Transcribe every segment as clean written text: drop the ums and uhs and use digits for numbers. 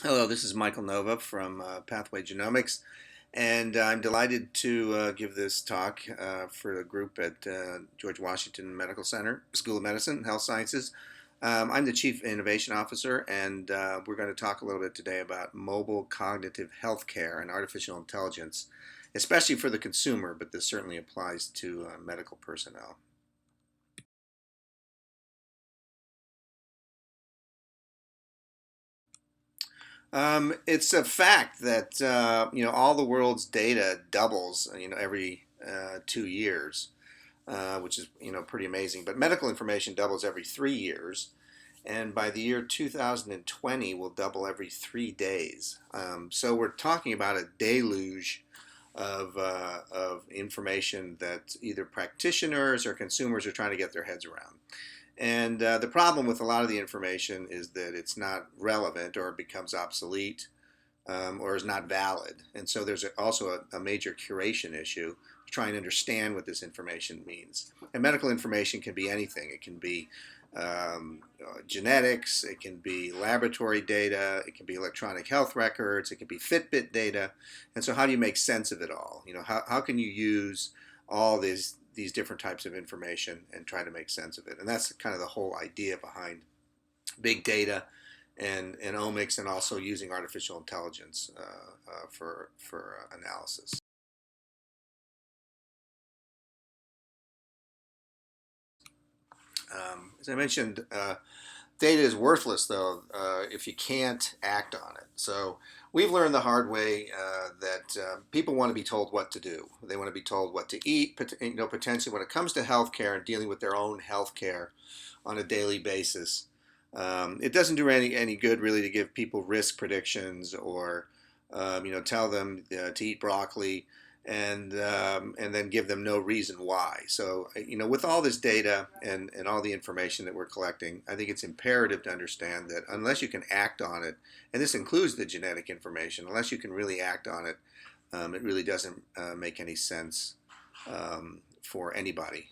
Hello, this is Michael Nova from Pathway Genomics, and I'm delighted to give this talk for a group at George Washington Medical Center, School of Medicine and Health Sciences. I'm the Chief Innovation Officer, and we're going to talk a little bit today about mobile cognitive healthcare and artificial intelligence, especially for the consumer, but this certainly applies to medical personnel. It's a fact that all the world's data doubles every 2 years, which is pretty amazing. But medical information doubles every 3 years, and by the year 2020, will double every 3 days. So we're talking about a deluge of information that either practitioners or consumers are trying to get their heads around. And the problem with a lot of the information is that it's not relevant or it becomes obsolete or is not valid. And so there's also a major curation issue to try and understand what this information means. And medical information can be anything. It can be genetics, it can be laboratory data, it can be electronic health records, it can be Fitbit data. And so how do you make sense of it all? How can you use all these different types of information and try to make sense of it? And that's kind of the whole idea behind big data and omics, and also using artificial intelligence for analysis. As I mentioned, data is worthless though if you can't act on it. So we've learned the hard way that people want to be told what to do. They want to be told what to eat. Potentially when it comes to healthcare and dealing with their own healthcare on a daily basis, it doesn't do any good really to give people risk predictions or tell them to eat broccoli and then give them no reason why. So with all this data and all the information that we're collecting, I think it's imperative to understand that unless you can act on it, and this includes the genetic information, unless you can really act on it, it really doesn't make any sense for anybody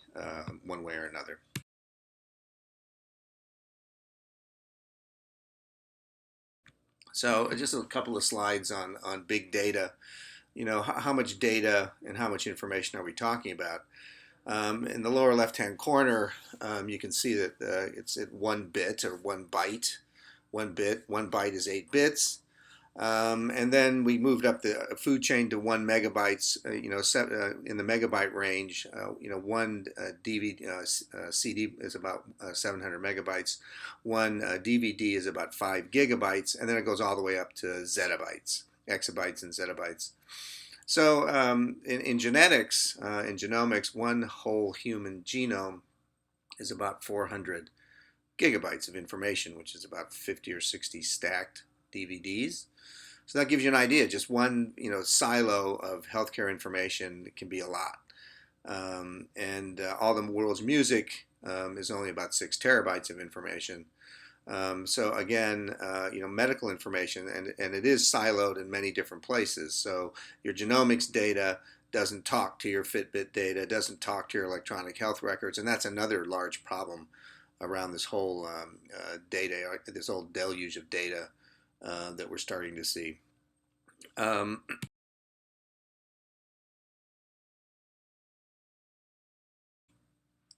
one way or another. So just a couple of slides on big data. How much data and how much information are we talking about? In the lower left-hand corner, you can see that it's at 1 bit or 1 byte. 1 bit, 1 byte is 8 bits. And then we moved up the food chain to 1 megabytes, in the megabyte range. One DVD, CD is about 700 megabytes. One DVD is about 5 gigabytes, and then it goes all the way up to zettabytes, exabytes and zettabytes. So in genetics, in genomics, one whole human genome is about 400 gigabytes of information, which is about 50 or 60 stacked DVDs. So that gives you an idea. Just one, silo of healthcare information can be a lot. And all the world's music is only about 6 terabytes of information. So again, medical information, and it is siloed in many different places. So your genomics data doesn't talk to your Fitbit data, doesn't talk to your electronic health records, and that's another large problem around this whole data, this whole deluge of data that we're starting to see. Um,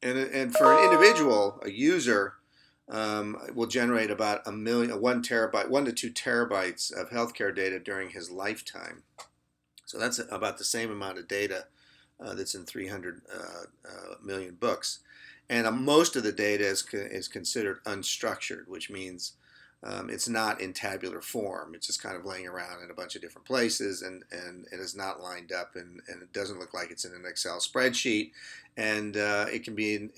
and for an individual, a user will generate about 1 terabyte, 1 to 2 terabytes of healthcare data during his lifetime. So that's about the same amount of data that's in 300 million books. And most of the data is considered unstructured, which means it's not in tabular form. It's just kind of laying around in a bunch of different places, and it is not lined up, and it doesn't look like it's in an Excel spreadsheet. And it can be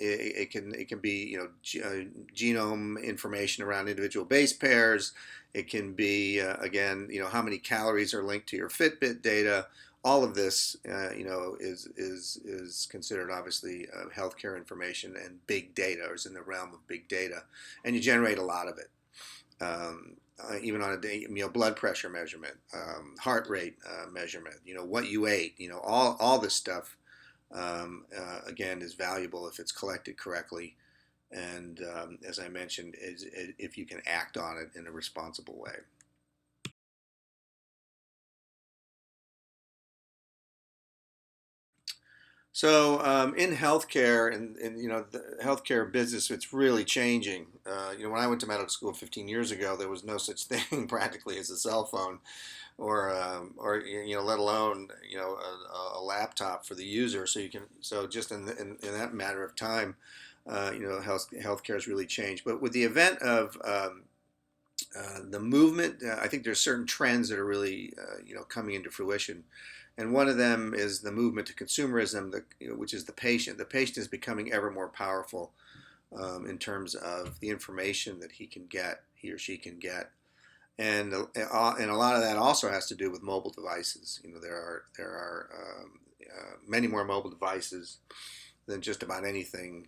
genome information around individual base pairs. It can be again how many calories are linked to your Fitbit data. All of this is considered obviously healthcare information, and big data is in the realm of big data, and you generate a lot of it. Even on a day, blood pressure measurement, heart rate measurement, what you ate, all this stuff, again, is valuable if it's collected correctly. And as I mentioned, if you can act on it in a responsible way. In healthcare and the healthcare business, it's really changing. When I went to medical school 15 years ago, there was no such thing practically as a cell phone, or let alone a laptop for the user. So just in that matter of time, healthcare has really changed. But with the event of the movement, I think there's certain trends that are really coming into fruition, and one of them is the movement to consumerism, which is the patient. The patient is becoming ever more powerful in terms of the information that he or she can get, and a lot of that also has to do with mobile devices. There are many more mobile devices than just about anything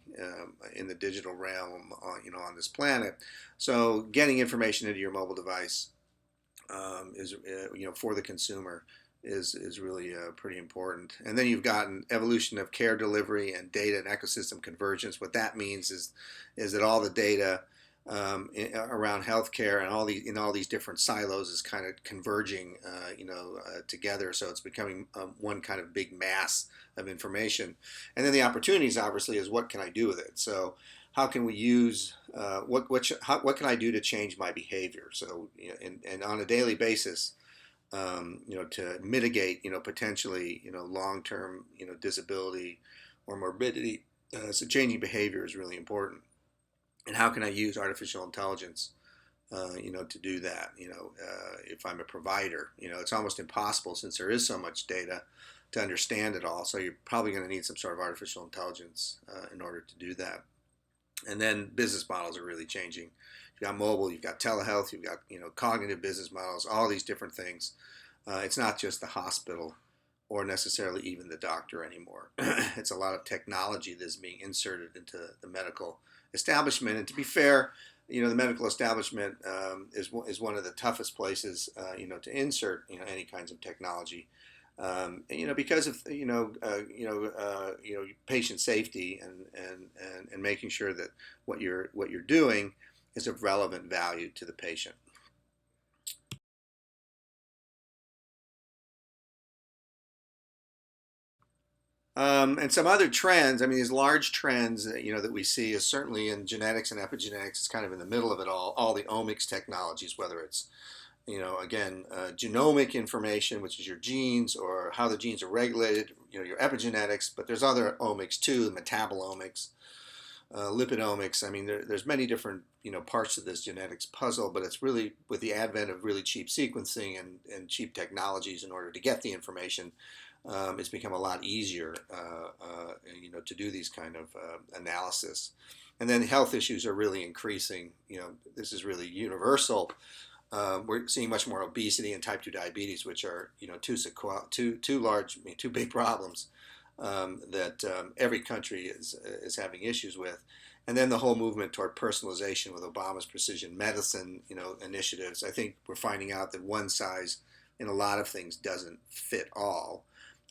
in the digital realm, on this planet. So getting information into your mobile device is, for the consumer is really pretty important. And then you've got an evolution of care delivery and data and ecosystem convergence. What that means is that all the data around healthcare and all these different silos is kind of converging, together. So it's becoming one kind of big mass of information. And then the opportunities, obviously, is what can I do with it? So how can we use what can I do to change my behavior? So and on a daily basis, to mitigate, potentially, long-term, disability or morbidity. So changing behavior is really important. And how can I use artificial intelligence, to do that? If I'm a provider, it's almost impossible since there is so much data to understand it all. So you're probably going to need some sort of artificial intelligence in order to do that. And then business models are really changing. You've got mobile, you've got telehealth, you've got cognitive business models, all these different things. It's not just the hospital or necessarily even the doctor anymore. It's a lot of technology that's being inserted into the medical establishment. And to be fair, the medical establishment is one of the toughest places, to insert any kinds of technology, because of patient safety and making sure that what you're doing is of relevant value to the patient. And some other trends. I mean, these large trends that we see is certainly in genetics and epigenetics. It's kind of in the middle of it all. All the omics technologies, whether it's again, genomic information, which is your genes or how the genes are regulated, your epigenetics. But there's other omics too, metabolomics, lipidomics. I mean, there's many different parts of this genetics puzzle. But it's really with the advent of really cheap sequencing and cheap technologies in order to get the information. It's become a lot easier, to do these kind of analysis. And then health issues are really increasing. This is really universal. We're seeing much more obesity and type 2 diabetes, which are two big problems that every country is having issues with. And then the whole movement toward personalization with Obama's precision medicine initiatives. I think we're finding out that one size in a lot of things doesn't fit all.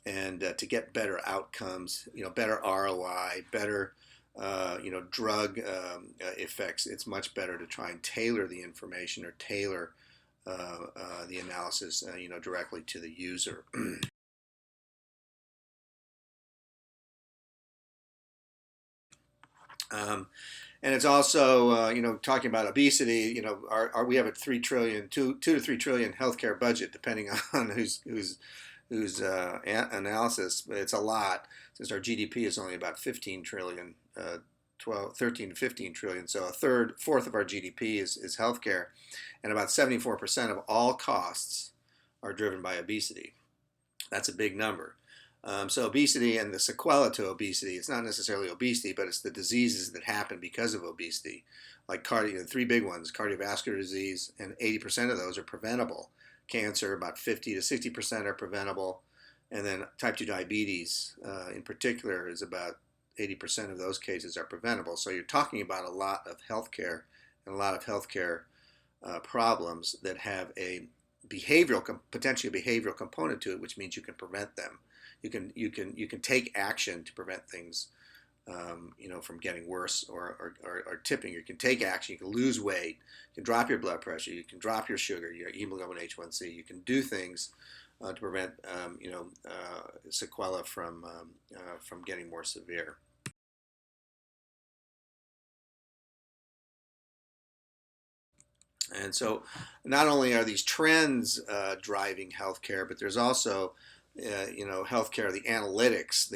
And to get better outcomes, better ROI, better drug effects, it's much better to try and tailor the information or tailor the analysis, directly to the user. And it's also, talking about obesity. We have a 2 to 3 trillion healthcare budget, depending on whose analysis. It's a lot since our GDP is only about 15 trillion, 13 to 15 trillion. So a fourth of our GDP is healthcare, and about 74% of all costs are driven by obesity. That's a big number. So obesity and the sequela to obesity, it's not necessarily obesity, but it's the diseases that happen because of obesity, like three big ones: cardiovascular disease, and 80% of those are preventable. Cancer, about 50 to 60% are preventable. And then type 2 diabetes, in particular, is about 80% of those cases are preventable. So you're talking about a lot of healthcare and a lot of healthcare problems that have a potentially a behavioral component to it, which means you can prevent them. You can take action to prevent things, from getting worse or tipping. You can take action. You can lose weight. You can drop your blood pressure. You can drop your sugar, your hemoglobin H1C. You can do things to prevent sequela from getting more severe. And so, not only are these trends driving healthcare, but there's also, healthcare, the analytics,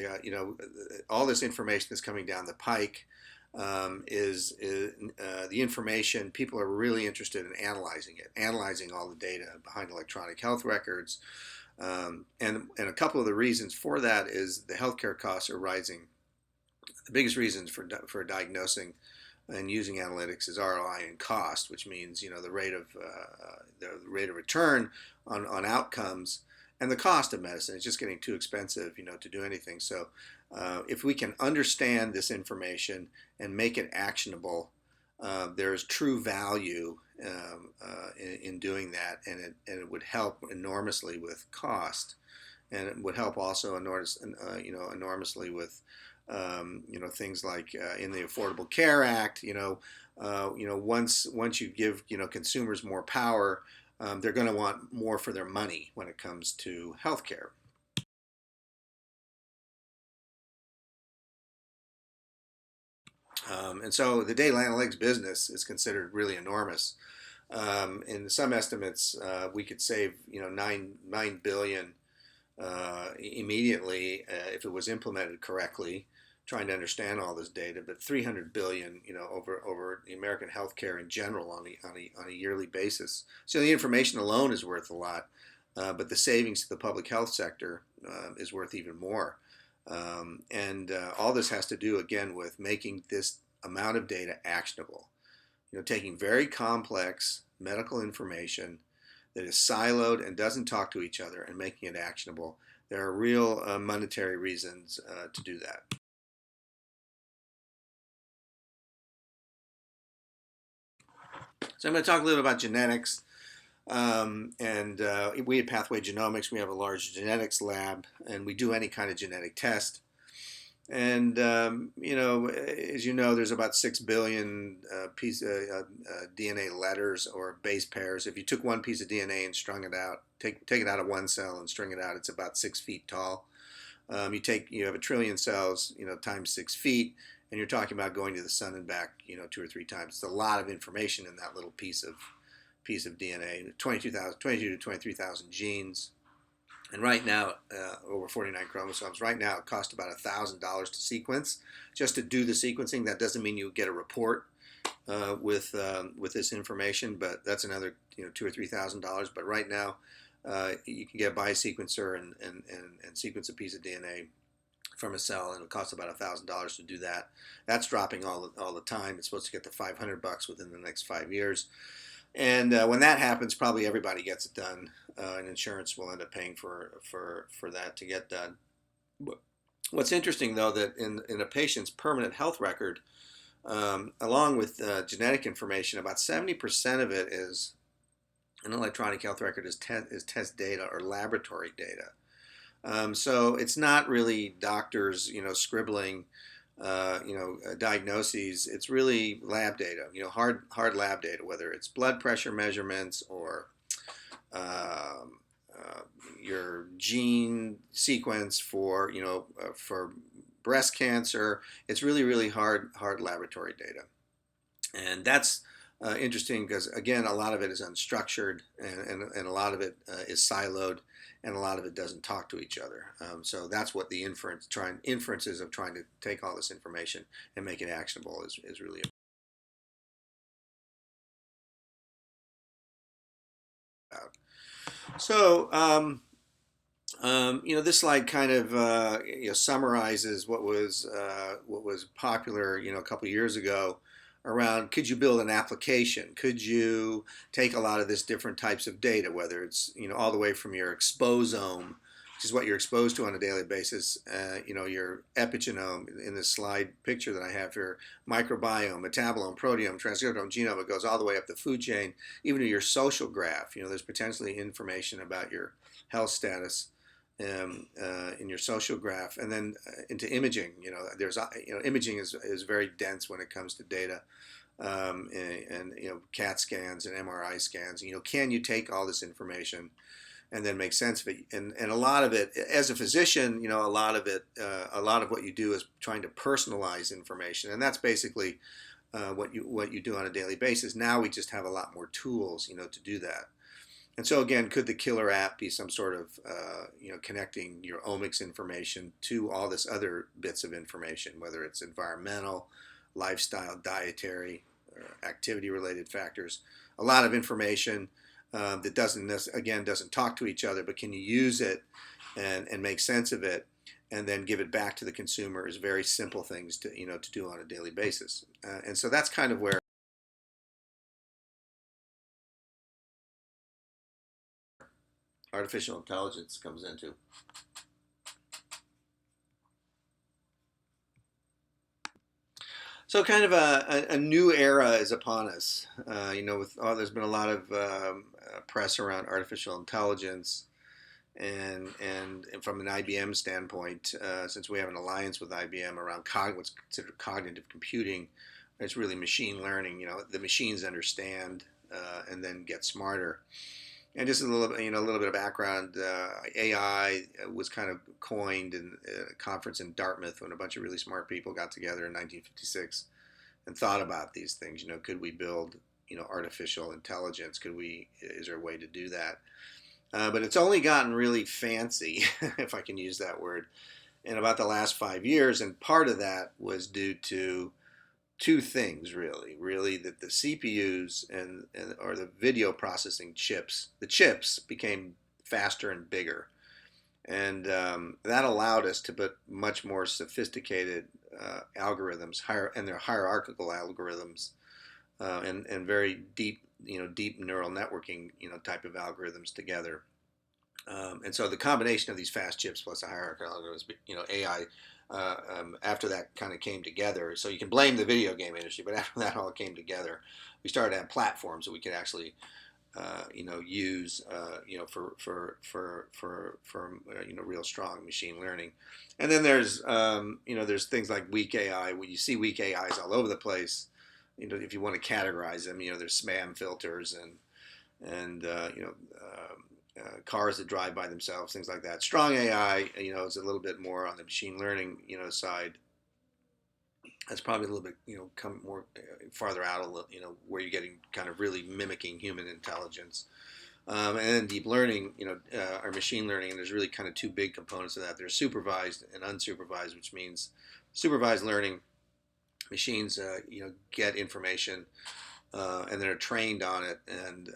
all this information that's coming down the pike is the information. People are really interested in analyzing it, analyzing all the data behind electronic health records. And a couple of the reasons for that is the healthcare costs are rising. The biggest reasons for diagnosing and using analytics is ROI and cost, which means the rate of return on outcomes and the cost of medicine. It's just getting too expensive, to do anything. So if we can understand this information and make it actionable, there is true value in doing that, and it would help enormously with cost, and it would help also enormously with things like in the Affordable Care Act. Once you give consumers more power, they're going to want more for their money when it comes to healthcare. And so the data analytics business is considered really enormous. In some estimates, we could save nine billion immediately if it was implemented correctly, trying to understand all this data, but 300 billion, over the American healthcare in general on a yearly basis. So the information alone is worth a lot, but the savings to the public health sector is worth even more. And all this has to do again with making this amount of data actionable. Taking very complex medical information that is siloed and doesn't talk to each other and making it actionable. There are real monetary reasons to do that. So I'm going to talk a little bit about genetics. We at Pathway Genomics, we have a large genetics lab, and we do any kind of genetic test. And as you know, there's about 6 billion DNA letters or base pairs. If you took one piece of DNA and strung it out, take it out of one cell and string it out, it's about 6 feet tall. You have a trillion cells, times 6 feet, and you're talking about going to the sun and back, 2 or 3 times. It's a lot of information in that little piece of DNA. 22 to 23,000 genes. And right now, over 49 chromosomes. Right now, it costs about $1,000 to sequence. Just to do the sequencing, that doesn't mean you get a report with this information, but that's another $2,000 or $3,000. But right now, you can get a biosequencer and sequence a piece of DNA from a cell, and it costs about $1,000 to do that. That's dropping all the time. It's supposed to get to $500 within the next 5 years. And when that happens, probably everybody gets it done, and insurance will end up paying for that to get done. What's interesting, though, that in a patient's permanent health record, along with genetic information, about 70% of it is an electronic health record is test data or laboratory data. So it's not really doctors, scribbling diagnoses. It's really lab data, hard lab data, whether it's blood pressure measurements or your gene sequence for breast cancer. It's really hard laboratory data, and that's interesting because again, a lot of it is unstructured, and a lot of it is siloed, and a lot of it doesn't talk to each other. So that's what the inferences of trying to take all this information and make it actionable is really about. So this slide kind of summarizes what was popular a couple years ago around, could you build an application? Could you take a lot of this different types of data, whether it's all the way from your exposome, which is what you're exposed to on a daily basis, your epigenome in this slide picture that I have here, microbiome, metabolome, proteome, transcriptome, genome. It goes all the way up the food chain, even to your social graph. There's potentially information about your health status in your social graph, and then into imaging. There's imaging is very dense when it comes to data, and CAT scans and MRI scans. Can you take all this information and then make sense of it. And a lot of it, as a physician, a lot of it, a lot of what you do is trying to personalize information, and that's basically what you do on a daily basis. Now we just have a lot more tools, to do that. And so again, could the killer app be some sort of connecting your omics information to all this other bits of information, whether it's environmental, lifestyle, dietary, or activity-related factors? A lot of information that doesn't talk to each other, but can you use it and make sense of it, and then give it back to the consumer as very simple things to do on a daily basis. And so that's kind of where artificial intelligence comes into. So kind of a new era is upon us. There's been a lot of press around artificial intelligence, and from an IBM standpoint, since we have an alliance with IBM around what's considered cognitive computing, it's really machine learning. The machines understand and then get smarter. And just a little bit of background. AI was kind of coined in a conference in Dartmouth when a bunch of really smart people got together in 1956 and thought about these things. Could we build, artificial intelligence? Is there a way to do that? But it's only gotten really fancy, if I can use that word, in about the last 5 years. And part of that was due to two things, really that the CPUs or the video processing chips, the chips became faster and bigger, and that allowed us to put much more sophisticated algorithms, they're hierarchical algorithms, and very deep neural networking, type of algorithms together. And so the combination of these fast chips plus the hierarchical algorithms, AI, after that kind of came together. So you can blame the video game industry, but after that all came together, we started to have platforms that we could actually, use, for real strong machine learning. And then there's things like weak AI. When you see weak AIs all over the place, if you want to categorize them, there's spam filters and cars that drive by themselves, things like that. Strong AI, is a little bit more on the machine learning, side. That's probably a little bit, come more farther out a little, where you're getting kind of really mimicking human intelligence. And then deep learning, or machine learning, and there's really kind of two big components of that. There's supervised and unsupervised, which means supervised learning, machines, get information and they're trained on it, and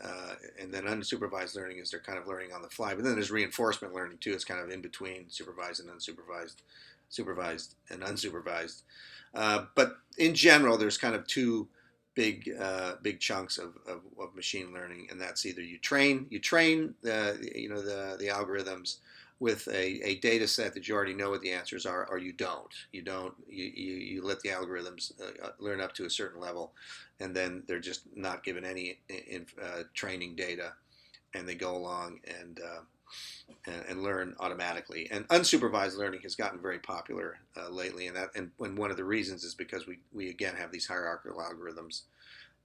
then unsupervised learning is they're kind of learning on the fly. But then there's reinforcement learning too. It's kind of in between supervised and unsupervised, supervised and unsupervised. But in general, there's kind of two big chunks of machine learning, and that's either you train the algorithms with a data set that you already know what the answers are, or you don't. You let the algorithms learn up to a certain level, and then they're just not given any training data, and they go along and learn automatically. And unsupervised learning has gotten very popular lately, and one of the reasons is because we again have these hierarchical algorithms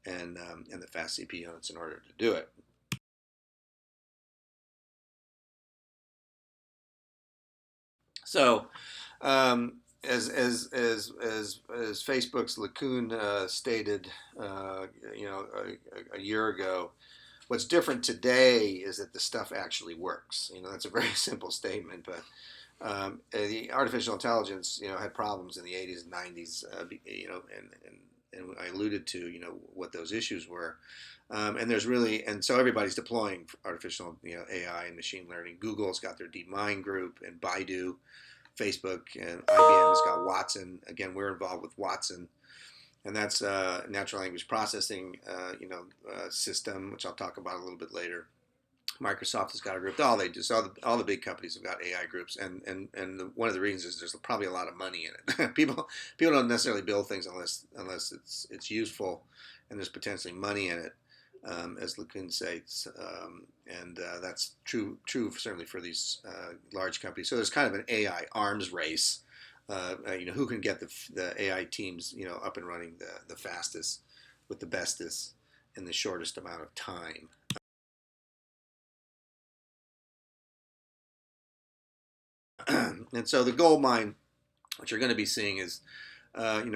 and the fast CPU units in order to do it. So, as Facebook's LeCun stated, a year ago, what's different today is that the stuff actually works. That's a very simple statement, but the artificial intelligence, had problems in the 80s and 90s, and I alluded to, what those issues were. And so everybody's deploying artificial, AI and machine learning. Google's got their DeepMind group, and Baidu, Facebook, and IBM has got Watson. Again, we're involved with Watson, and that's a natural language processing, system, which I'll talk about a little bit later. Microsoft has got a group. All they do, so all the big companies have got AI groups, and one of the reasons is there's probably a lot of money in it. people don't necessarily build things unless it's useful, and there's potentially money in it, as LeCun states, and that's true certainly for these large companies. So there's kind of an AI arms race. Who can get the AI teams, up and running the fastest with the bestest in the shortest amount of time. And so the gold mine, what you're going to be seeing is,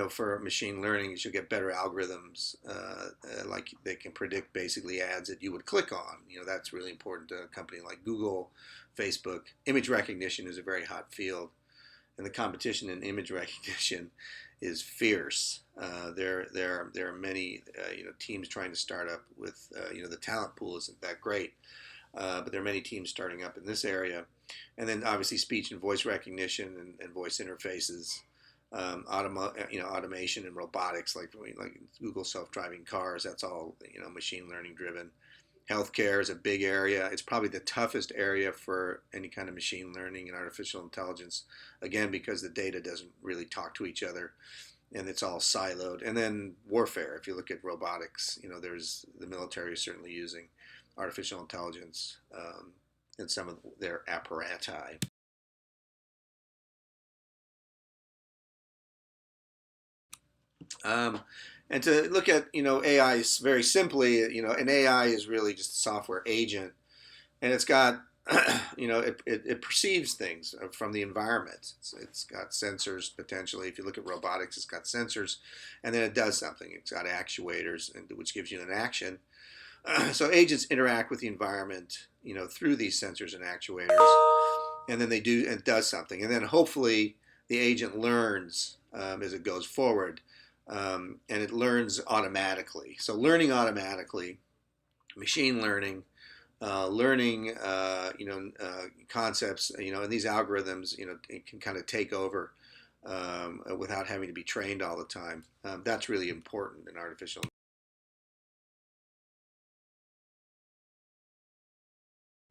for machine learning, is you'll get better algorithms, like they can predict basically ads that you would click on. That's really important to a company like Google, Facebook. Image recognition is a very hot field, and the competition in image recognition is fierce. There are many teams trying to start up with the talent pool isn't that great, but there are many teams starting up in this area, and then obviously speech and voice recognition and voice interfaces, automation and robotics, like Google self-driving cars. That's all machine learning driven. Healthcare is a big area. It's probably the toughest area for any kind of machine learning and artificial intelligence, again, because the data doesn't really talk to each other and it's all siloed. And then warfare, if you look at robotics, there's the military is certainly using artificial intelligence in some of their apparati. And to look at AI very simply, an AI is really just a software agent, and it's got it perceives things from the environment. It's got sensors potentially. If you look at robotics, it's got sensors, and then it does something. It's got actuators, which gives you an action. So agents interact with the environment, through these sensors and actuators, and then it does something, and then hopefully the agent learns as it goes forward. And it learns automatically. So learning automatically, machine learning, learning, concepts, and these algorithms, it can kind of take over without having to be trained all the time. That's really important in artificial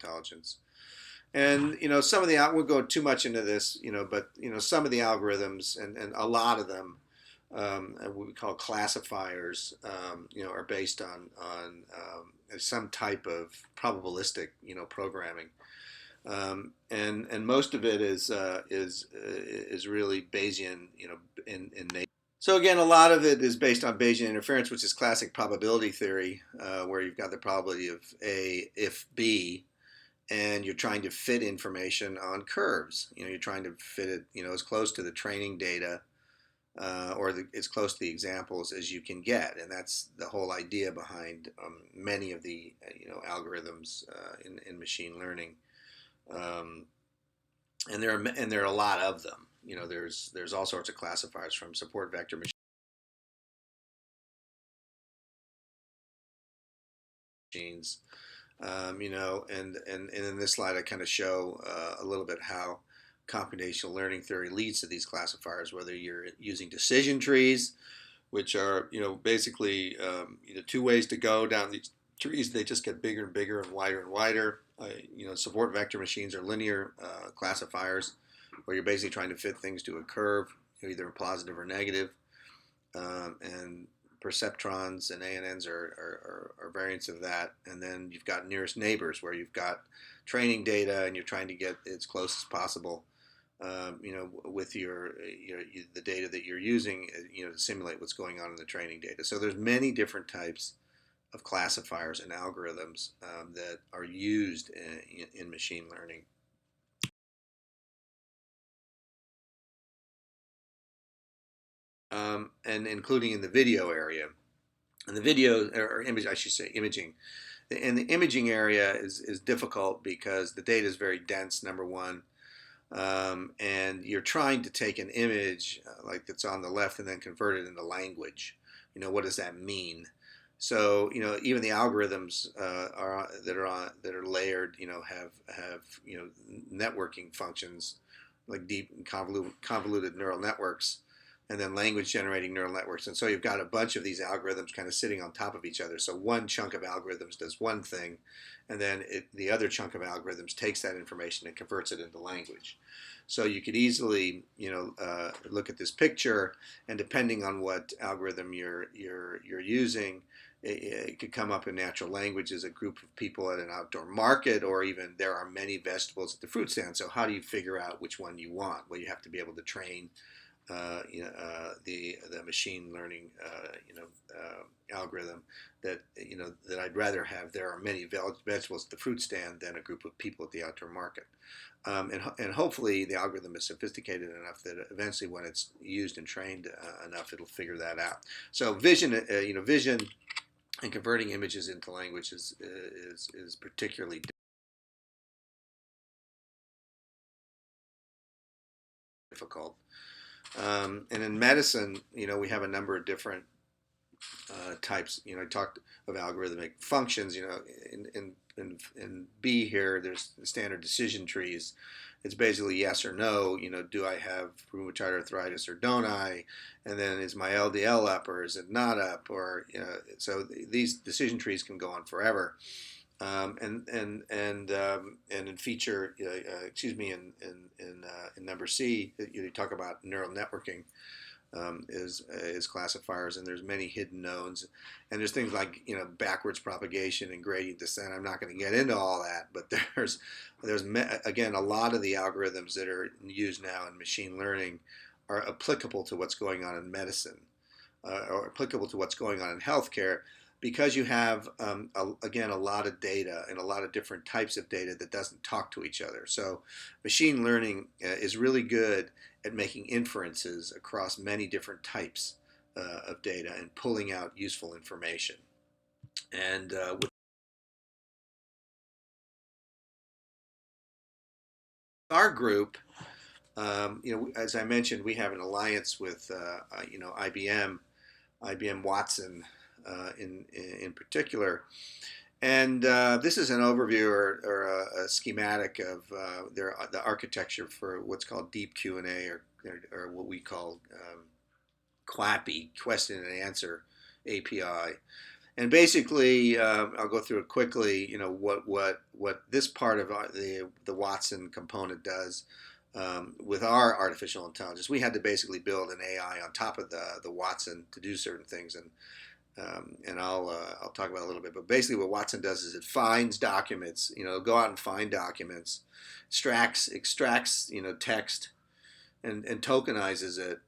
intelligence. And some of the we'll go too much into this, but some of the algorithms and a lot of them, what we call classifiers, are based on some type of probabilistic, programming, and most of it is really Bayesian, in nature. So again, a lot of it is based on Bayesian interference, which is classic probability theory, where you've got the probability of A if B, and you're trying to fit information on curves. You're trying to fit it, as close to the training data or as close to the examples as you can get, and that's the whole idea behind many of the algorithms in machine learning, and there are a lot of them. There's all sorts of classifiers, from support vector machines, and in this slide I kind of show a little bit how computational learning theory leads to these classifiers, whether you're using decision trees, which are basically two ways to go down these trees. They just get bigger and bigger and wider. Support vector machines are linear classifiers, where you're basically trying to fit things to a curve, either positive or negative. And perceptrons and ANNs are variants of that. And then you've got nearest neighbors, where you've got training data and you're trying to get as close as possible, with the data that you're using, to simulate what's going on in the training data. So there's many different types of classifiers and algorithms that are used in machine learning. And including in the video area. And the video, or image, I should say, imaging. And the imaging area is difficult because the data is very dense, number one. And you're trying to take an image like that's on the left and then convert it into language. What does that mean? So even the algorithms that are layered, have networking functions, like deep and convoluted neural networks, and then language generating neural networks. And so you've got a bunch of these algorithms kind of sitting on top of each other. So one chunk of algorithms does one thing, and then the other chunk of algorithms takes that information and converts it into language. So you could easily, look at this picture, and depending on what algorithm you're using, it could come up in natural language as a group of people at an outdoor market, or even there are many vegetables at the fruit stand. So how do you figure out which one you want? Well, you have to be able to train the machine learning algorithm that that I'd rather have. There are many vegetables at the fruit stand than a group of people at the outdoor market. And hopefully the algorithm is sophisticated enough that eventually, when it's used and trained enough, it'll figure that out. So vision and converting images into language is particularly difficult. And in medicine, we have a number of different types. I talked of algorithmic functions. In B here, there's the standard decision trees. It's basically yes or no. Do I have rheumatoid arthritis or don't I? And then is my LDL up or is it not up? Or so these decision trees can go on forever. And in feature, in number C, you talk about neural networking. Is classifiers, and there's many hidden nodes, and there's things like backwards propagation and gradient descent. I'm not going to get into all that, but there's again, a lot of the algorithms that are used now in machine learning are applicable to what's going on in medicine, or applicable to what's going on in healthcare, because you have again, a lot of data and a lot of different types of data that doesn't talk to each other. So machine learning is really good at making inferences across many different types of data and pulling out useful information. And with our group, as I mentioned, we have an alliance with IBM Watson in particular. And this is an overview or a schematic of the architecture for what's called Deep Q&A, or what we call QAPI, Question and Answer API. And basically, I'll go through it quickly. What this part of the Watson component does with our artificial intelligence. We had to basically build an AI on top of the Watson to do certain things, and I'll talk about it a little bit. But basically, what Watson does is it finds documents. Go out and find documents, extracts text, and tokenizes it,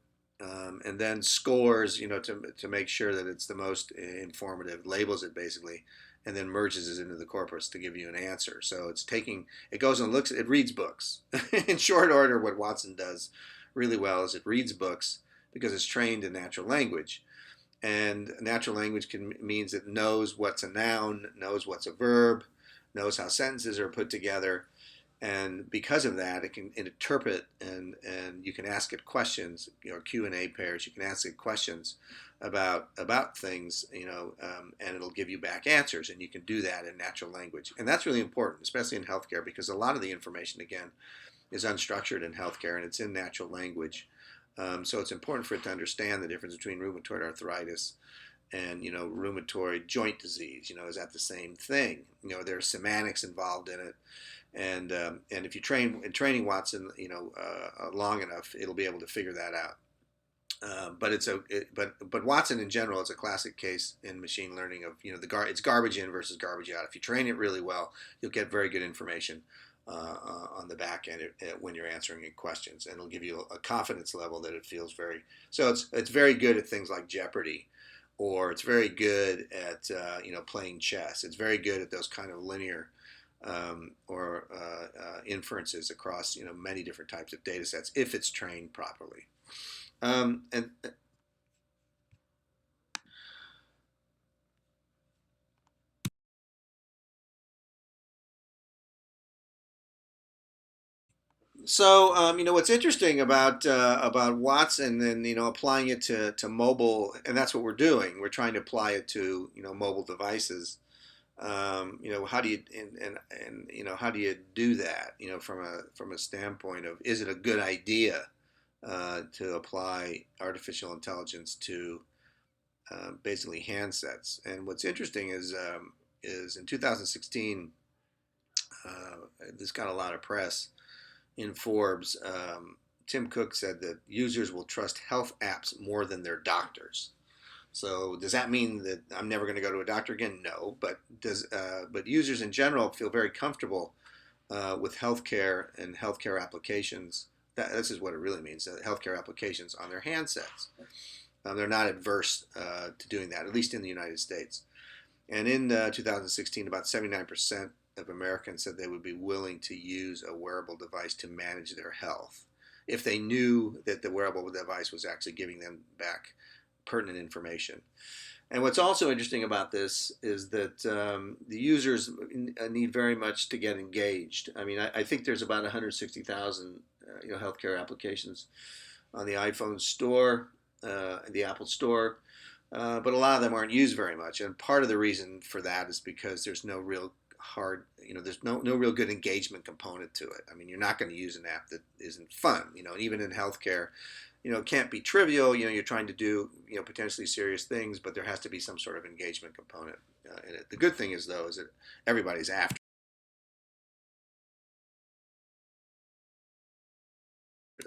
and then scores to make sure that it's the most informative. Labels it basically, and then merges it into the corpus to give you an answer. So it goes and it reads books. In short order, what Watson does really well is it reads books because it's trained in natural language. And natural language means it knows what's a noun, knows what's a verb, knows how sentences are put together. And because of that, it can interpret, and you can ask it questions, Q&A pairs. You can ask it questions about things, and it'll give you back answers. And you can do that in natural language. And that's really important, especially in healthcare, because a lot of the information, again, is unstructured in healthcare, and it's in natural language. So it's important for it to understand the difference between rheumatoid arthritis and rheumatoid joint disease. Is that the same thing? There's semantics involved in it, and if you training Watson long enough, it'll be able to figure that out. But Watson in general is a classic case in machine learning of it's garbage in versus garbage out. If you train it really well, you'll get very good information on the back end when you're answering questions, and it'll give you a confidence level that it feels very. So it's very good at things like Jeopardy, or it's very good at playing chess. It's very good at those kind of linear or inferences across many different types of data sets if it's trained properly. And so what's interesting about Watson and applying it to mobile, and that's what we're doing. We're trying to apply it to mobile devices. How do you how do you do that? From a standpoint of, is it a good idea to apply artificial intelligence to basically handsets? And what's interesting is in 2016, this got a lot of press in Forbes. Tim Cook said that users will trust health apps more than their doctors. So does that mean that I'm never going to go to a doctor again? No, but users in general feel very comfortable with healthcare and healthcare applications This is what it really means. Healthcare applications on their handsets. They're not adverse to doing that, at least in the United States. And in 2016, about 79% of Americans said they would be willing to use a wearable device to manage their health if they knew that the wearable device was actually giving them back pertinent information. And what's also interesting about this is that the users need very much to get engaged. I mean, I think there's about 160,000 healthcare applications on the iPhone store, the Apple Store, but a lot of them aren't used very much. And part of the reason for that is because there's no real there's no real good engagement component to it. I mean, you're not going to use an app that isn't fun. Even in healthcare, it can't be trivial. You're trying to do potentially serious things, but there has to be some sort of engagement component in it. The good thing is, though, is that everybody's after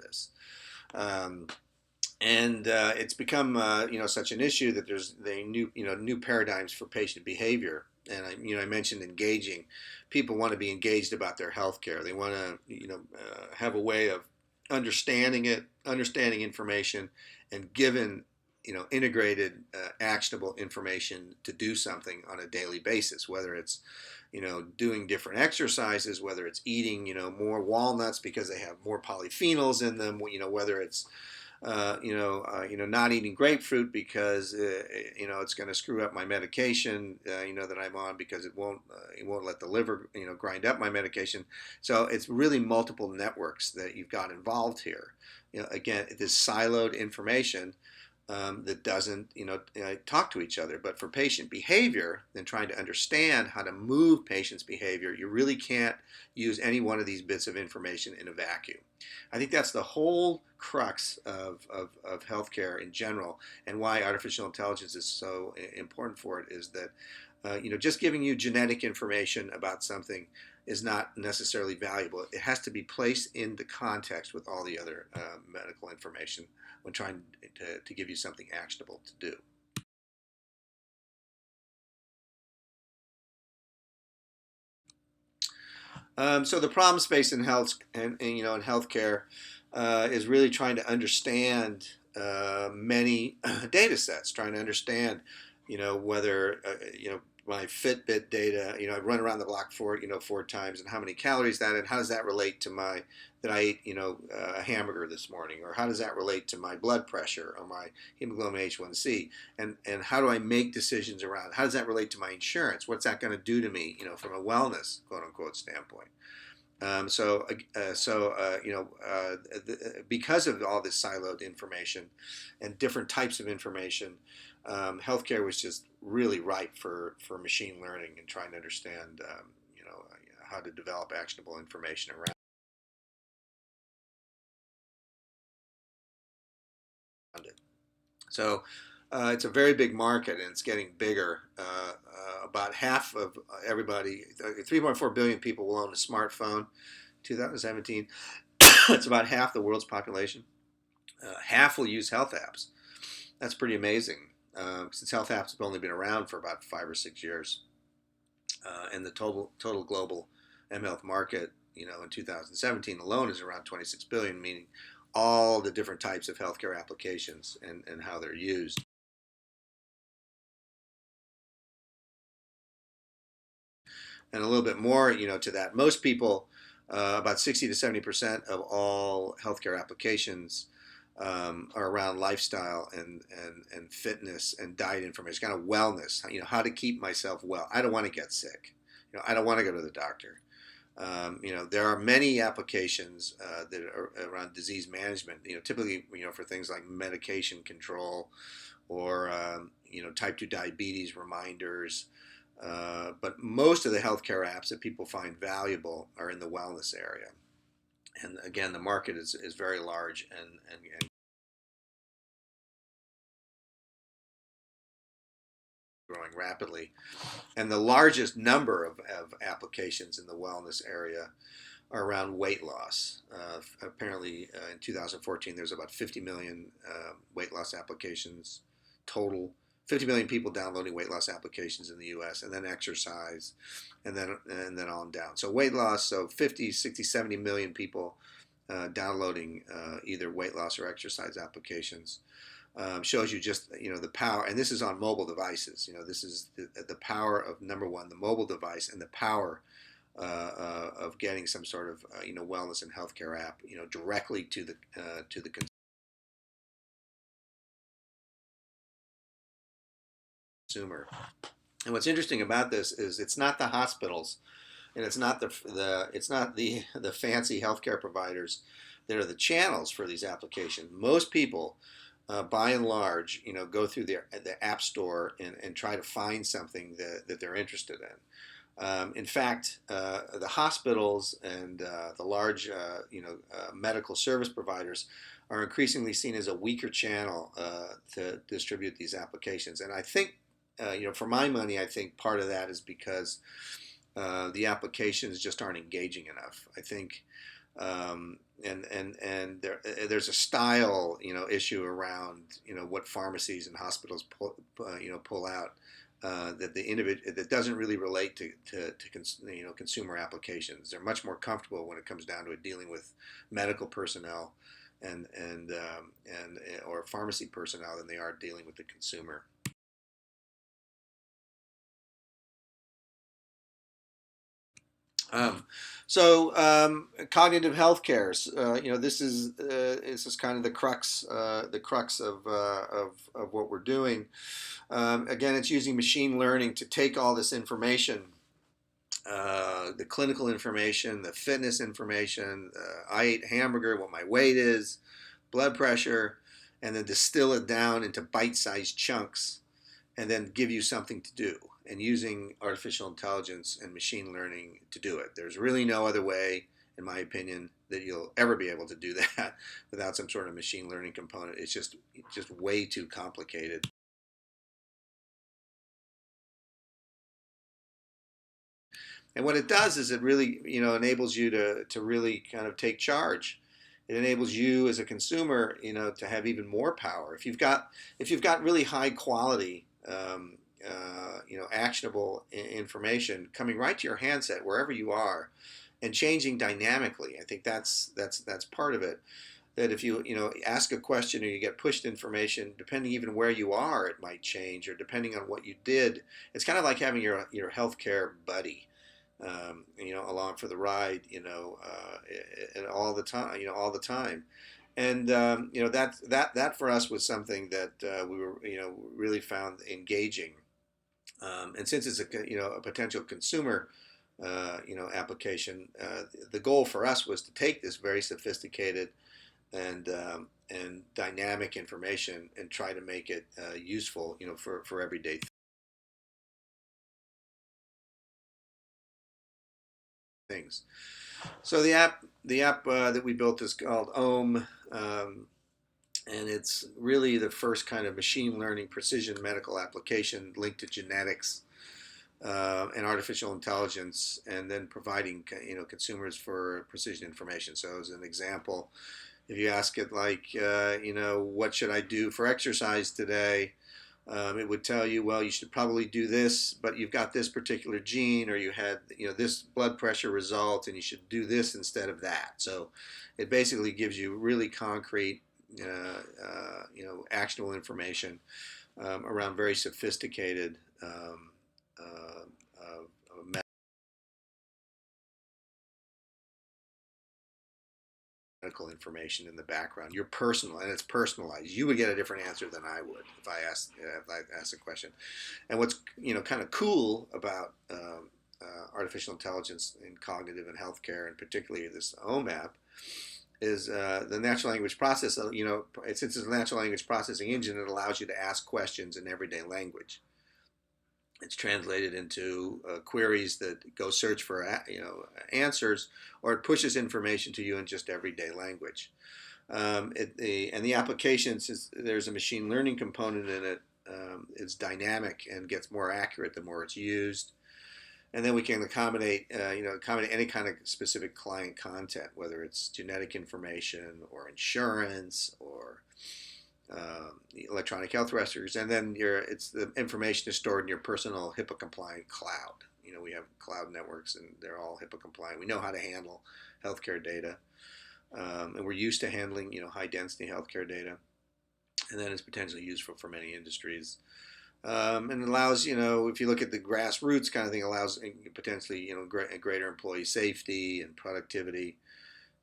this. And it's become such an issue that there's new paradigms for patient behavior. And I mentioned engaging. People want to be engaged about their health care. They want to have a way of understanding information, and given integrated actionable information to do something on a daily basis, whether it's doing different exercises, whether it's eating more walnuts because they have more polyphenols in them, whether it's not eating grapefruit because it's going to screw up my medication that I'm on, because it won't let the liver grind up my medication. So it's really multiple networks that you've got involved here. Again, this siloed information that doesn't talk to each other. But for patient behavior, then trying to understand how to move patients' behavior, you really can't use any one of these bits of information in a vacuum. I think that's the whole crux of healthcare in general, and why artificial intelligence is so important for it, is that just giving you genetic information about something is not necessarily valuable. It has to be placed into context with all the other medical information when trying to give you something actionable to do. So the problem space in health and in healthcare is really trying to understand many data sets, trying to understand whether my Fitbit data, I run around the block 4 times, and how many calories that, and how does that relate to that I ate a hamburger this morning, or how does that relate to my blood pressure or my hemoglobin H1C, and how do I make decisions around, how does that relate to my insurance, what's that going to do to me from a wellness quote unquote standpoint. Because of all this siloed information and different types of information, healthcare was just really ripe for machine learning and trying to understand, how to develop actionable information around it. So it's a very big market, and it's getting bigger. About half of everybody, 3.4 billion people will own a smartphone. 2017, it's about half the world's population. Half will use health apps. That's pretty amazing, since health apps have only been around for about 5 or 6 years. And the total global mHealth market, in 2017 alone, is around 26 billion, meaning all the different types of healthcare applications and how they're used. And a little bit more, to that, most people, about 60 to 70% of all healthcare applications are around lifestyle and fitness and diet information, kind of wellness, how to keep myself well. I don't want to get sick. I don't want to go to the doctor. There are many applications that are around disease management, typically, for things like medication control, or, type 2 diabetes reminders. But most of the healthcare apps that people find valuable are in the wellness area. And again, the market is very large and growing rapidly. And the largest number of applications in the wellness area are around weight loss. Apparently, in 2014, there's about 50 million weight loss applications total. 50 million people downloading weight loss applications in the U.S., and then exercise, and then on down. So weight loss, so 50, 60, 70 million people downloading either weight loss or exercise applications. Shows you just the power, and this is on mobile devices. This is the power of, number one, the mobile device, and the power of getting some sort of wellness and healthcare app directly to the consumer. And what's interesting about this is it's not the hospitals, and it's not the fancy healthcare providers that are the channels for these applications. Most people, by and large, go through the app store and try to find something that they're interested in. In fact, the hospitals and the large, medical service providers are increasingly seen as a weaker channel to distribute these applications. And I think, for my money, I think part of that is because the applications just aren't engaging enough. I think, and there's a style issue around what pharmacies and hospitals pull out that that doesn't really relate to consumer applications. They're much more comfortable when it comes down to it dealing with medical personnel and or pharmacy personnel than they are dealing with the consumer. Um, Cognitive health cares. This is kind of the crux of what we're doing. Again, it's using machine learning to take all this information, the clinical information, the fitness information. I ate hamburger, what my weight is, blood pressure, and then distill it down into bite-sized chunks, and then give you something to do, and using artificial intelligence and machine learning to do it. There's really no other way, in my opinion, that you'll ever be able to do that without some sort of machine learning component. It's just way too complicated. And what it does is it really, enables you to really kind of take charge. It enables you as a consumer, to have even more power. If you've got really high quality, actionable information coming right to your handset wherever you are, and changing dynamically. I think that's part of it. That if you ask a question or you get pushed information, depending even where you are, it might change, or depending on what you did. It's kind of like having your healthcare buddy, along for the ride, and all the time, And that for us was something that we were really found engaging. And since it's a potential consumer application, the goal for us was to take this very sophisticated and dynamic information and try to make it useful for everyday things. So the app that we built is called Ohm, and it's really the first kind of machine learning precision medical application linked to genetics and artificial intelligence, and then providing consumers for precision information. So as an example, if you ask it like what should I do for exercise today, it would tell you, well, you should probably do this, but you've got this particular gene, or you had this blood pressure result, and you should do this instead of that. So it basically gives you really concrete, actionable information around very sophisticated medical information in the background. You're personal, and it's personalized. You would get a different answer than I would if I asked a question. And what's kind of cool about artificial intelligence in cognitive and healthcare, and particularly this OMAP, is the natural language process. Since it's a natural language processing engine, it allows you to ask questions in everyday language. It's translated into queries that go search for answers, or it pushes information to you in just everyday language. And the application, since there's a machine learning component in it, it's dynamic and gets more accurate the more it's used. And then we can accommodate any kind of specific client content, whether it's genetic information or insurance or electronic health records, and then the information is stored in your personal HIPAA compliant cloud. We have cloud networks, and they're all HIPAA compliant. We know how to handle healthcare data. and we're used to handling high density healthcare data, and then it's potentially useful for many industries. And it allows, if you look at the grassroots kind of thing, allows potentially, greater employee safety and productivity,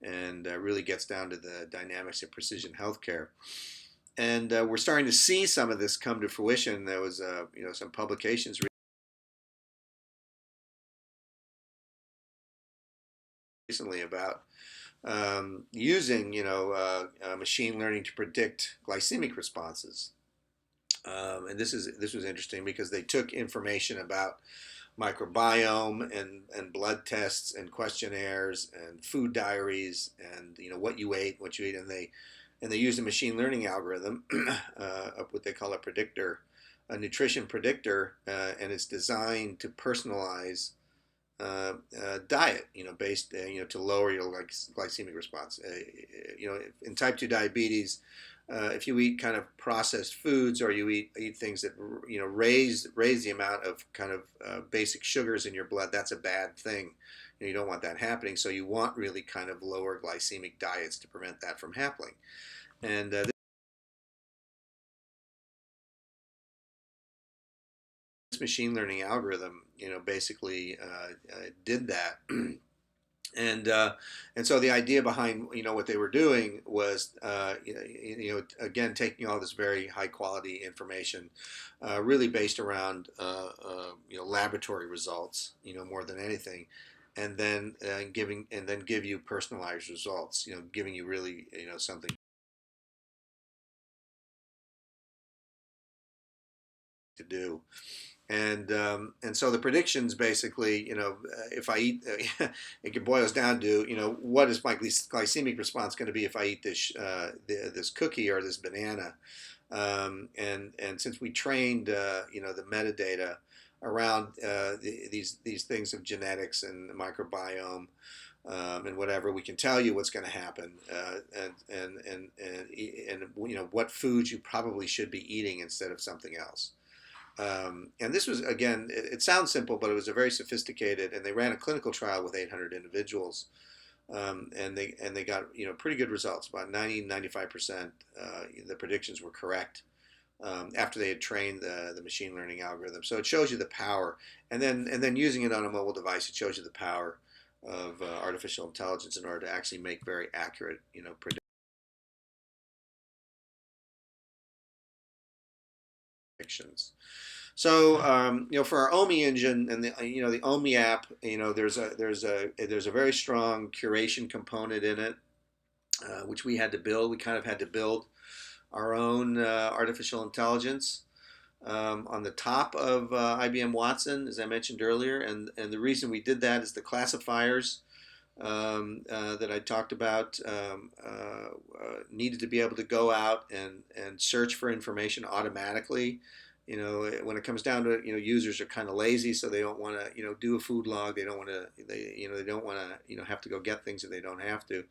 and really gets down to the dynamics of precision healthcare. And we're starting to see some of this come to fruition. There was, some publications recently about using, machine learning to predict glycemic responses. And this was interesting because they took information about microbiome and blood tests and questionnaires and food diaries and what you ate, and they used a machine learning algorithm, what they call a nutrition predictor, and it's designed to personalize diet, based, to lower your glycemic response. In type 2 diabetes, if you eat kind of processed foods, or you eat things that raise the amount of kind of basic sugars in your blood, that's a bad thing. You don't want that happening. So you want really kind of lower glycemic diets to prevent that from happening. And this machine learning algorithm, basically did that. And so the idea behind what they were doing was again, taking all this very high quality information, really based around laboratory results, more than anything, and then give you personalized results, giving you really something to do. And so the predictions basically, if I eat, it boils down to, what is my glycemic response going to be if I eat this cookie or this banana, and since we trained, the metadata around these things of genetics and the microbiome, and whatever, we can tell you what's going to happen, and what foods you probably should be eating instead of something else. And this was, again, it sounds simple, but it was a very sophisticated, and they ran a clinical trial with 800 individuals, and they got pretty good results, about 95%. The predictions were correct, after they had trained the machine learning algorithm. So it shows you the power, and then using it on a mobile device, it shows you the power of artificial intelligence in order to actually make very accurate predictions. So for our OMI engine and the OMI app, there's a very strong curation component in it, which we had to build. We kind of had to build our own artificial intelligence on the top of IBM Watson, as I mentioned earlier, and the reason we did that is the classifiers that I talked about needed to be able to go out and search for information automatically. When it comes down to it, users are kind of lazy, so they don't want to do a food log. They don't want to they don't want to have to go get things that they don't have to.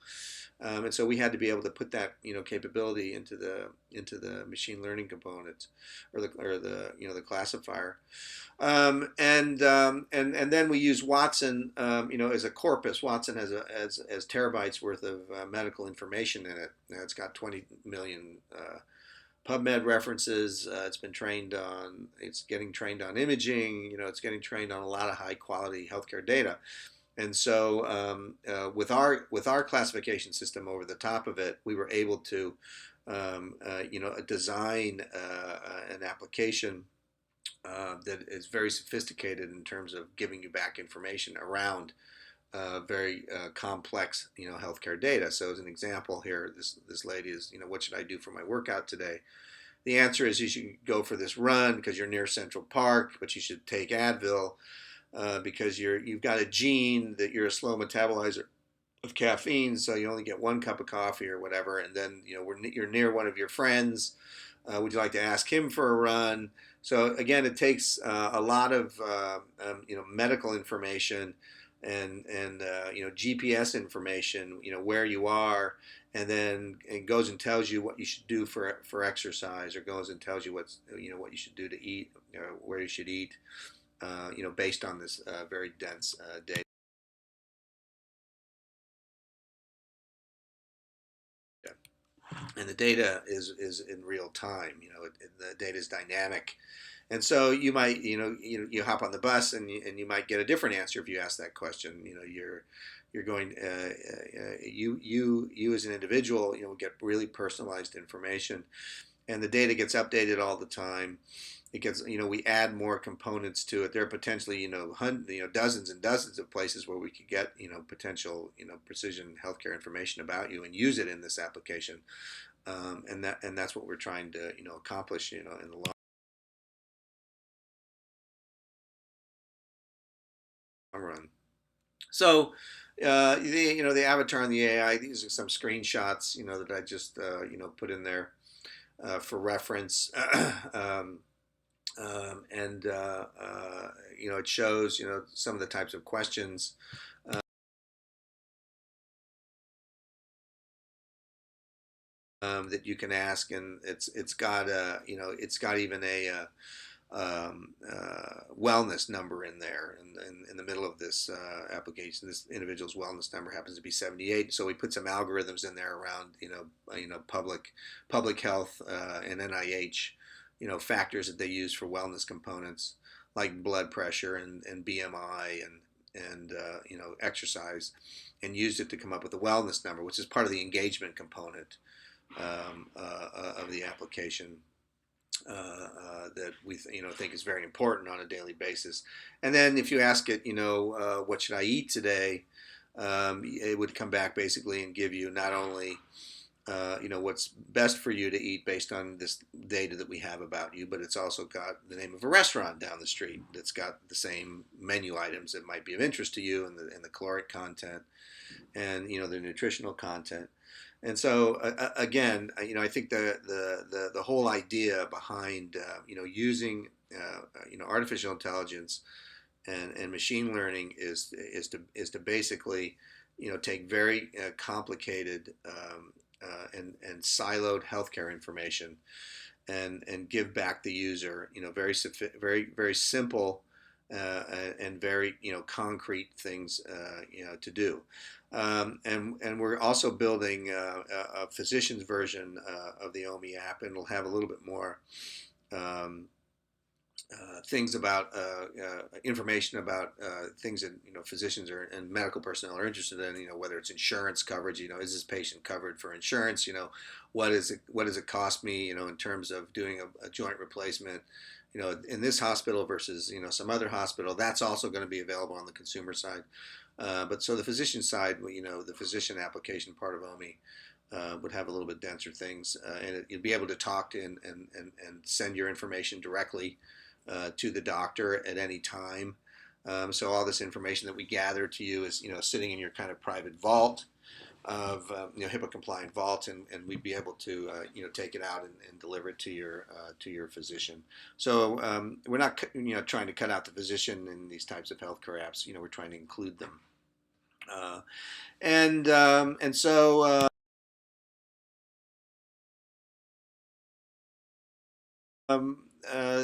And so we had to be able to put that capability into the machine learning component, or the classifier. And then we use Watson, as a corpus. Watson has terabytes worth of medical information in it. It's got 20 million PubMed references. It's getting trained on imaging. It's getting trained on a lot of high quality healthcare data. And so with our classification system over the top of it, we were able to design an application that is very sophisticated in terms of giving you back information around very complex healthcare data. So as an example here, this lady is, what should I do for my workout today? The answer is you should go for this run because you're near Central Park, but you should take Advil because you've got a gene that you're a slow metabolizer of caffeine, so you only get one cup of coffee or whatever. And then you're near one of your friends. Would you like to ask him for a run? So again, it takes a lot of medical information and GPS information, where you are, and then it goes and tells you what you should do for exercise, or goes and tells you what you should do to eat, or where you should eat, based on this very dense data. and the data is in real time. The data is dynamic, and so you might you hop on the bus and you might get a different answer if you ask that question. You're going you as an individual get really personalized information, and the data gets updated all the time. It gets we add more components to it. There are potentially dozens and dozens of places where we could get potential precision healthcare information about you and use it in this application, and that's what we're trying to accomplish in the long run. So the avatar and the AI. These are some screenshots that I just put in there for reference. And it shows some of the types of questions that you can ask, and it's got even a wellness number in there in the middle of this application. This individual's wellness number happens to be 78, so we put some algorithms in there around public health and NIH factors that they use for wellness components like blood pressure and BMI and exercise, and used it to come up with a wellness number, which is part of the engagement component of the application. That we think is very important on a daily basis. And then if you ask it, what should I eat today, it would come back basically and give you not only what's best for you to eat based on this data that we have about you, but it's also got the name of a restaurant down the street that's got the same menu items that might be of interest to you, and the caloric content, and the nutritional content. And so again, I think the whole idea behind using artificial intelligence and machine learning is to basically take very complicated and siloed healthcare information and give back the user very simple and very concrete things to do. And we're also building a physician's version of the OMI app, and it'll have a little bit more things about information about things that physicians and medical personnel are interested in. Whether it's insurance coverage. Is this patient covered for insurance? What does it cost me? In terms of doing a joint replacement. In this hospital versus some other hospital. That's also going to be available on the consumer side. But so the physician side, the physician application part of OMI would have a little bit denser things, and you'd be able to talk to and send your information directly to the doctor at any time. So all this information that we gather to you is sitting in your kind of private vault of HIPAA compliant vault, and we'd be able to take it out and deliver it to your physician. So we're not trying to cut out the physician in these types of healthcare apps. We're trying to include them. And so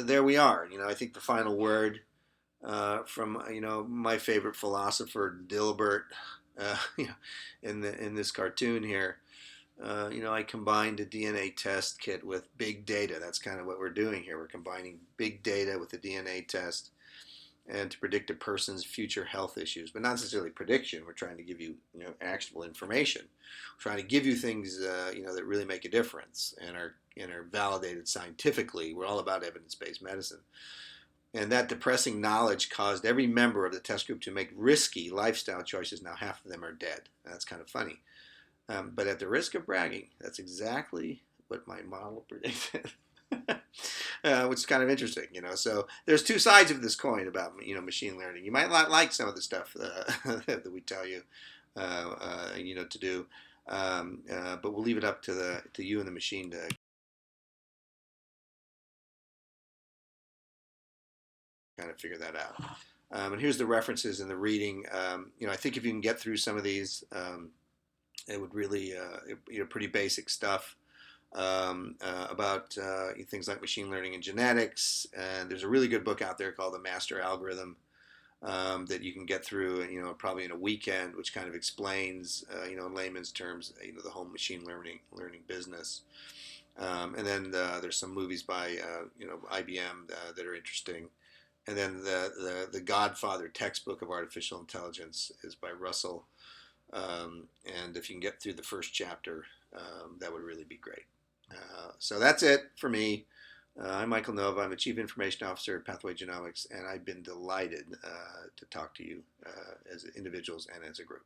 there we are. I think the final word from my favorite philosopher Dilbert, in this cartoon here. I combined a DNA test kit with big data. That's kind of what we're doing here. We're combining big data with the DNA test, and to predict a person's future health issues, but not necessarily prediction. We're trying to give you, actionable information. We're trying to give you things, that really make a difference and are validated scientifically. We're all about evidence-based medicine. And that depressing knowledge caused every member of the test group to make risky lifestyle choices. Now half of them are dead. That's kind of funny. But at the risk of bragging, that's exactly what my model predicted. Which is kind of interesting, So there's two sides of this coin about machine learning. You might not like some of the stuff that we tell you, to do, but we'll leave it up to you and the machine to kind of figure that out. And here's the references and the reading. I think if you can get through some of these, it would really, pretty basic stuff. About things like machine learning and genetics. And there's a really good book out there called The Master Algorithm that you can get through, probably in a weekend, which kind of explains, in layman's terms, the whole machine learning business. And then there's some movies by, IBM that are interesting. And then the Godfather textbook of artificial intelligence is by Russell. And if you can get through the first chapter, that would really be great. So that's it for me. I'm Michael Nova. I'm the Chief Information Officer at Pathway Genomics, and I've been delighted to talk to you as individuals and as a group.